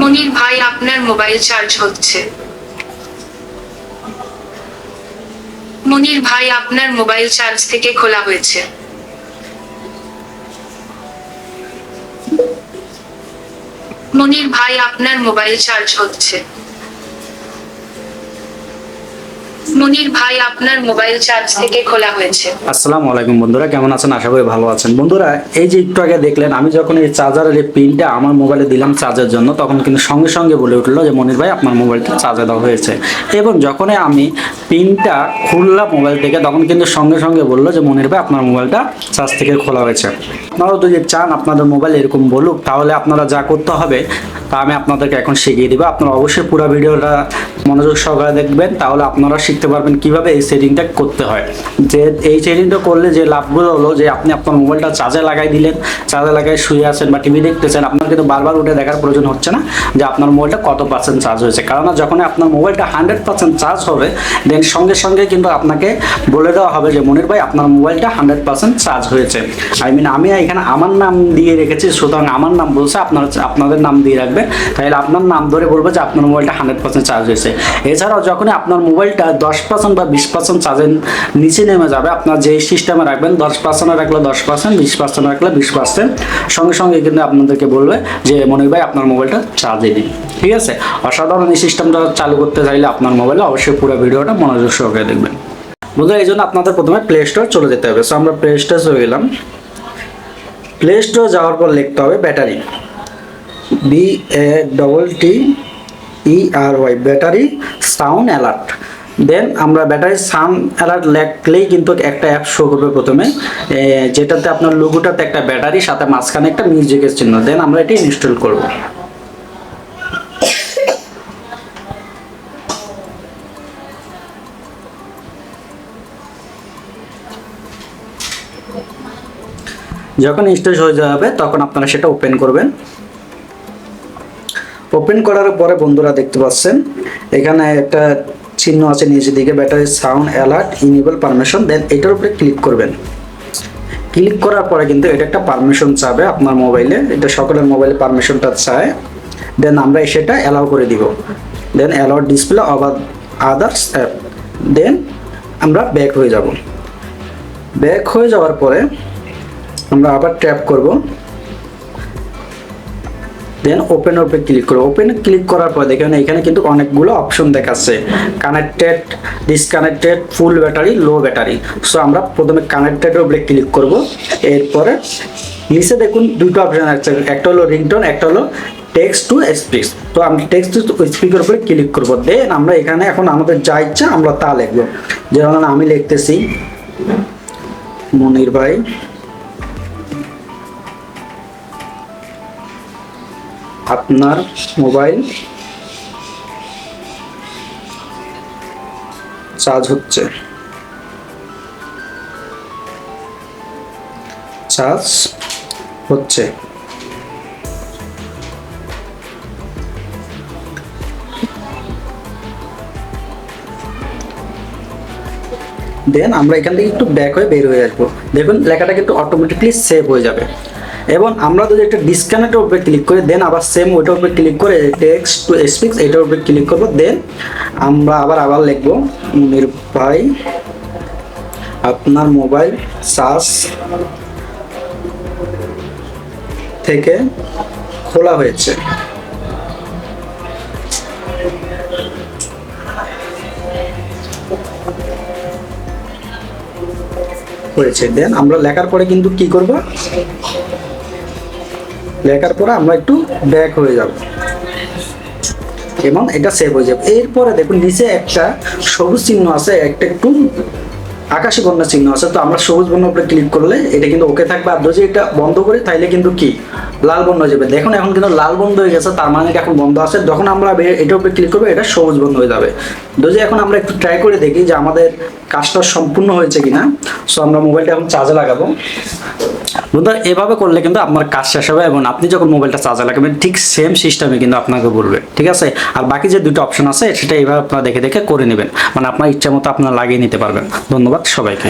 মনির ভাই আপনার mobile charge হচ্ছে। মনির ভাই আপনার মোবাইল চার্জ থেকে খোলা হয়েছে। মনির ভাই আপনার মোবাইল চার্জ হচ্ছে। মনির ভাই আপনার মোবাইল চার্জ থেকে খোলা হয়েছে। আসসালামু আলাইকুম বন্ধুরা, কেমন আছেন? আশা করি ভালো আছেন। বন্ধুরা, এই যে একটু আগে দেখলেন আমি যখন এই চার্জারের এই পিনটা আমার মোবাইলে দিলাম চার্জের জন্য, তখন কিন্তু সঙ্গে সঙ্গে বলে উঠলো যে মনির ভাই আপনার মোবাইলটা চার্জে দেওয়া হয়েছে। এবং যখনই আমি পিনটা খুললাম মোবাইল থেকে, তখন কিন্তু সঙ্গে সঙ্গে বললো যে মনির ভাই আপনার মোবাইলটা চার্জ থেকে খোলা হয়েছে। আপনারাও যদি চান আপনাদের মোবাইল এরকম বলুক, তাহলে আপনারা যা করতে হবে তা আমি আপনাদেরকে এখন শিখিয়ে দিব। আপনারা অবশ্যই পুরো ভিডিওটা মনোযোগ সহকারে দেখবেন, তাহলে আপনারা শিখতে পারবেন কিভাবে এই সেটিংটা করতে হয়। যে এই সেটিংটা করলে যে লাভগুলো হলো যে আপনি আপনার মোবাইলটা চার্জে লাগাই দিলেন, চার্জে লাগাই শুয়ে আছেন বা টিভি দেখতেছেন, আপনার কিন্তু বারবার উঠে দেখার প্রয়োজন হচ্ছে না যে আপনার মোবাইলটা কত পার্সেন্ট চার্জ হয়েছে। কারণ যখন আপনার মোবাইলটা 100% চার্জ হবে, দেন সঙ্গে সঙ্গে কিন্তু আপনাকে বলে দেওয়া হবে যে মনির ভাই আপনার মোবাইলটা 100% চার্জ হয়েছে। আমি এখানে আমার নাম দিয়ে রেখেছি, সুতরাং আমার নাম বলছে, আপনাদের নাম দিয়ে রাখবেন, তাহলে আপনার নাম ধরে বলবো যে আপনার মোবাইলটা 100% চার্জ হয়েছে। এছাড়াও যখনই আপনার মোবাইলটা 10% বা 20% চার্জের নিচে নেমে যাবে, আপনার যে সিস্টেমে রাখবেন 10% রাখলে 10%, 20% রাখলে 20%, সঙ্গে সঙ্গে কিন্তু আপনাদেরকে বলবে যে মনির ভাই আপনার মোবাইলটা চার্জে দিন। ঠিক আছে? অসাধারণ এই সিস্টেমটা চালু করতে চাইলে আপনার মোবাইলে অবশ্যই পুরো ভিডিওটা মনোযোগ সহকারে দেখবেন। বন্ধুরা, এই জন্য আপনাদের প্রথমে প্লে স্টোর চলে যেতে হবে। সো আমরা প্লে স্টোর চলে গেলাম। প্লে স্টোর যাওয়ার পর লিখতে হবে battery, BATTERY, battery sound alert. Then আমরা ব্যাটারি সাউন্ড অ্যালার্ট লিখলেই কিন্তু একটা অ্যাপ শো করবে প্রথমে, যেটাতে আপনার লোগোটাতে একটা ব্যাটারি, সাথে মাঝখানে একটা মিউজিকের চিহ্ন। দেন আমরা এটি ইনস্টল করব। যখন ইনস্টল হয়ে যাবে তখন আপনারা সেটা ওপেন করবেন। ওপেন করার পরে বন্ধুরা দেখতে পাচ্ছেন এখানে একটা চিহ্ন আছে নিচের দিকে, battery sound alert enable permission. Then এটার উপরে ক্লিক করবেন। ক্লিক করার পরে কিন্তু এটা একটা পারমিশন চাবে আপনার মোবাইলে, এটা সকলের মোবাইলে পারমিশনটা চায়। দেন আমরা সেটা অ্যালাউ করে দিব। Then allow display over others app. Then আমরা ব্যাক হয়ে যাব। ব্যাক হয়ে যাওয়ার পরে আমরা আবার ট্যাপ করব। দেন ওপেনের উপরে ক্লিক করব। ওপেনে ক্লিক করার পর দেখেন এখানে কিন্তু অনেকগুলো অপশন দেখাচ্ছে, কানেক্টেড, ডিসকানেক্টেড, ফুল ব্যাটারি, লো ব্যাটারি। সো আমরা প্রথমে কানেক্টেডের উপরে ক্লিক করব। এরপরে নিচে দেখুন দুটো অপশন আছে, একটা হলো রিংটোন, একটা হলো টেক্সট টু স্পিচ। তো আমরা টেক্সট টু স্পিকের উপরে ক্লিক করব। দেন আমরা এখানে এখন আমাদের যা ইচ্ছা আমরা তা লিখব। যেমন আমি লিখতেছি মনির ভাই আপনার মোবাইল চার্জ হচ্ছে, চার্জ হচ্ছে। দেন আমরা এখান থেকে একটু ব্যাক হয়ে বের হয়ে আসবো। দেখুন লেখাটা কিন্তু অটোমেটিকলি সেভ হয়ে যাবে। এবং আমরা যদি একটা ডিসকানেক্টের উপরে ক্লিক করি, দেন আবার সেম ওইটার উপরে ক্লিক করে টেক্সট টু স্পিচ এটার উপরে ক্লিক করব। দেন আমরা আবার লিখবো মনির ভাই আপনার মোবাইল চার্জ থেকে খোলা হয়েছে। দেন আমরা লেখার পরে কিন্তু কি করব, লেখার পরে আমরা একটু ব্যাক হয়ে যাব এবং এটা সেভ হয়ে যাবে। এরপরে দেখুন নিচে একটা সবুজ চিহ্ন আছে, একটা একটু আকাশি বর্ণ চিহ্ন আছে। তো আমরা সবুজ বর্ণ উপরে ক্লিক করলে এটা কিন্তু ওকে থাকবে, আর যদি এটা বন্ধ করি তাহলে কিন্তু কি লাল বন্ধ হয়ে যাবে। দেখুন এখন কিন্তু লাল বন্ধ হয়ে গেছে, তার মানে এখন বন্ধ আছে। যখন আমরা এটার উপরে ক্লিক করবো এটা সবুজ বন্ধ হয়ে যাবে। যদি এখন আমরা একটু ট্রাই করে দেখি যে আমাদের কাজটা সম্পূর্ণ হয়েছে কিনা। সো আমরা মোবাইলটা এখন চার্জে লাগাবো। বন্ধুরা, এভাবে করলে কিন্তু আপনার কাজ শেষ হবে এবং আপনি যখন মোবাইলটা চার্জে লাগাবেন ঠিক সেম সিস্টেমে কিন্তু আপনাকে বলবে। ঠিক আছে? আর বাকি যে দুটো অপশন আছে সেটা এইভাবে আপনারা দেখে দেখে করে নেবেন, মানে আপনার ইচ্ছা মতো আপনারা লাগিয়ে নিতে পারবেন। ধন্যবাদ সবাইকে।